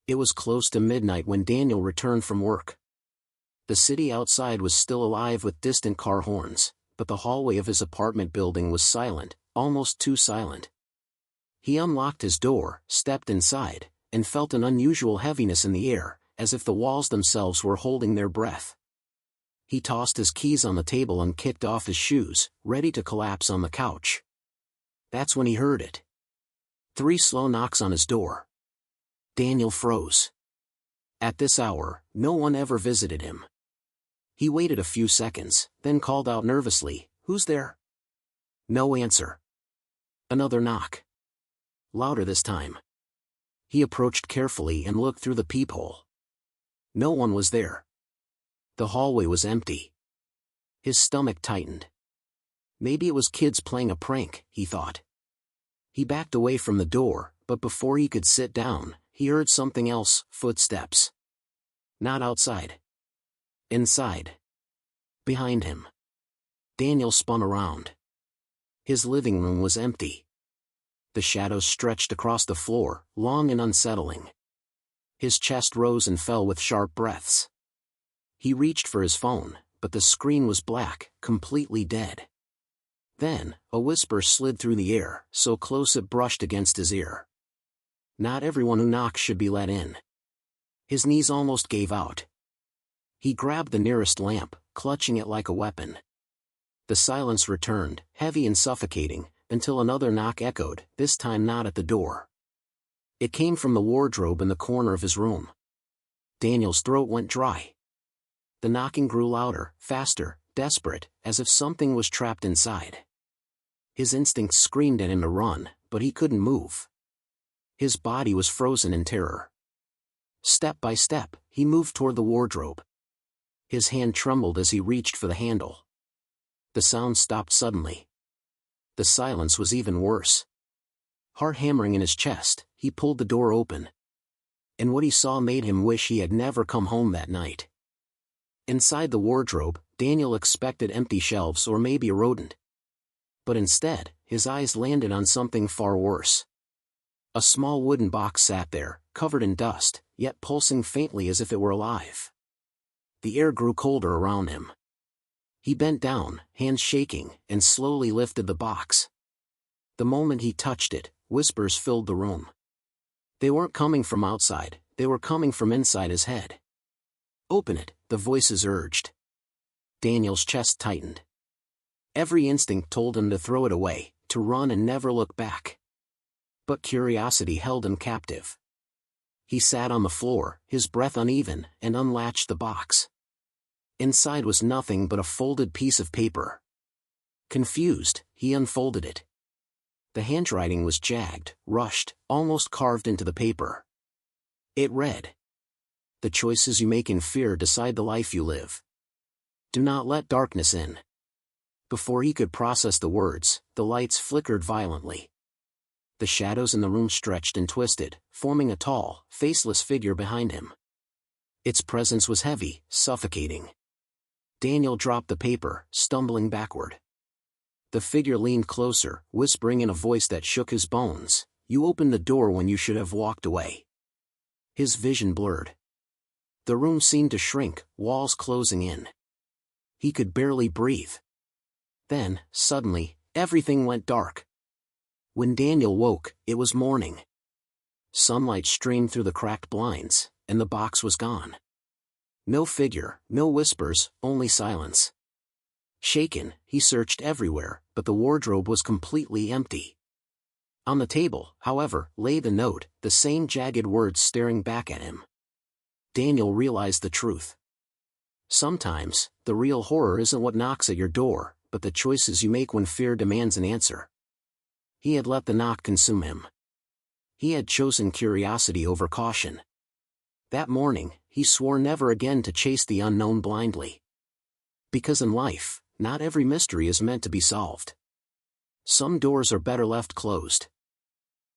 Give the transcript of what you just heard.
It was close to midnight when Daniel returned from work. The city outside was still alive with distant car horns, but the hallway of his apartment building was silent, almost too silent. He unlocked his door, stepped inside, and felt an unusual heaviness in the air, as if the walls themselves were holding their breath. He tossed his keys on the table and kicked off his shoes, ready to collapse on the couch. That's when he heard it. 3 slow knocks on his door. Daniel froze. At this hour, no one ever visited him. He waited a few seconds, then called out nervously, "Who's there?" No answer. Another knock. Louder this time. He approached carefully and looked through the peephole. No one was there. The hallway was empty. His stomach tightened. Maybe it was kids playing a prank, he thought. He backed away from the door, but before he could sit down, he heard something else, footsteps. Not outside. Inside. Behind him. Daniel spun around. His living room was empty. The shadows stretched across the floor, long and unsettling. His chest rose and fell with sharp breaths. He reached for his phone, but the screen was black, completely dead. Then, a whisper slid through the air, so close it brushed against his ear. Not everyone who knocks should be let in. His knees almost gave out. He grabbed the nearest lamp, clutching it like a weapon. The silence returned, heavy and suffocating, until another knock echoed, this time not at the door. It came from the wardrobe in the corner of his room. Daniel's throat went dry. The knocking grew louder, faster, desperate, as if something was trapped inside. His instincts screamed at him to run, but he couldn't move. His body was frozen in terror. Step by step, he moved toward the wardrobe. His hand trembled as he reached for the handle. The sound stopped suddenly. The silence was even worse. Heart hammering in his chest, he pulled the door open. And what he saw made him wish he had never come home that night. Inside the wardrobe, Daniel expected empty shelves or maybe a rodent. But instead, his eyes landed on something far worse. A small wooden box sat there, covered in dust, yet pulsing faintly as if it were alive. The air grew colder around him. He bent down, hands shaking, and slowly lifted the box. The moment he touched it, whispers filled the room. They weren't coming from outside, they were coming from inside his head. "Open it," the voices urged. Daniel's chest tightened. Every instinct told him to throw it away, to run and never look back. But curiosity held him captive. He sat on the floor, his breath uneven, and unlatched the box. Inside was nothing but a folded piece of paper. Confused, he unfolded it. The handwriting was jagged, rushed, almost carved into the paper. It read, "The choices you make in fear decide the life you live. Do not let darkness in." Before he could process the words, the lights flickered violently. The shadows in the room stretched and twisted, forming a tall, faceless figure behind him. Its presence was heavy, suffocating. Daniel dropped the paper, stumbling backward. The figure leaned closer, whispering in a voice that shook his bones, "You opened the door when you should have walked away." His vision blurred. The room seemed to shrink, walls closing in. He could barely breathe. Then, suddenly, everything went dark. When Daniel woke, it was morning. Sunlight streamed through the cracked blinds, and the box was gone. No figure, no whispers, only silence. Shaken, he searched everywhere, but the wardrobe was completely empty. On the table, however, lay the note, the same jagged words staring back at him. Daniel realized the truth. Sometimes, the real horror isn't what knocks at your door, but the choices you make when fear demands an answer. He had let the knock consume him. He had chosen curiosity over caution. That morning, he swore never again to chase the unknown blindly. Because in life, not every mystery is meant to be solved. Some doors are better left closed.